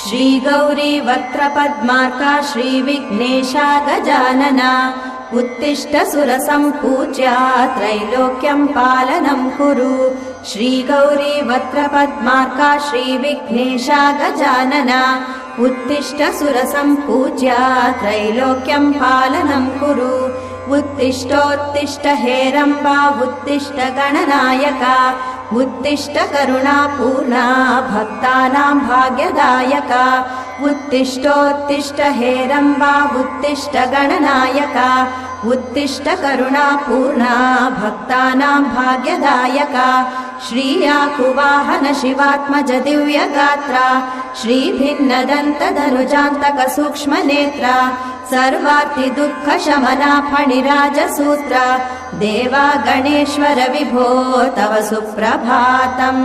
श्रीगौरी वक्त्रपद्मार्का श्रीविघ्नेशा गजानना उत्तिष्ठ सुरसम्पूज्या त्रैलोक्यं पालनं कुरु। श्रीगौरी वक्त्रपद्मार्का श्रीविघ्नेशा गजानना उत्तिष्ठ सुरसम्पूज्या त्रैलोक्यं पालनं कुरु। उत्तिष्ठोत्तिष्ठ हेरम्बा उत्तिष्ठ गणनायका उत्तिष्ठ करुणापूर्णा भक्तानां भाग्यदायका। उत्तिष्ठोत्तिष्ठ हेरम्बा उत्तिष्ठ गणनायका उत्तिष्ठ करुणापूर्णा भक्तानां भाग्यदायका। श्रीयाकुवाहन शिवात्मज दिव्यगात्रा श्रीभिन्नदन्तधनुजान्तक सूक्ष्मनेत्रा सर्वार्ति दुःखशमना फणिराजसूत्रा देवा गणेश्वर विभो तव सुप्रभातम्।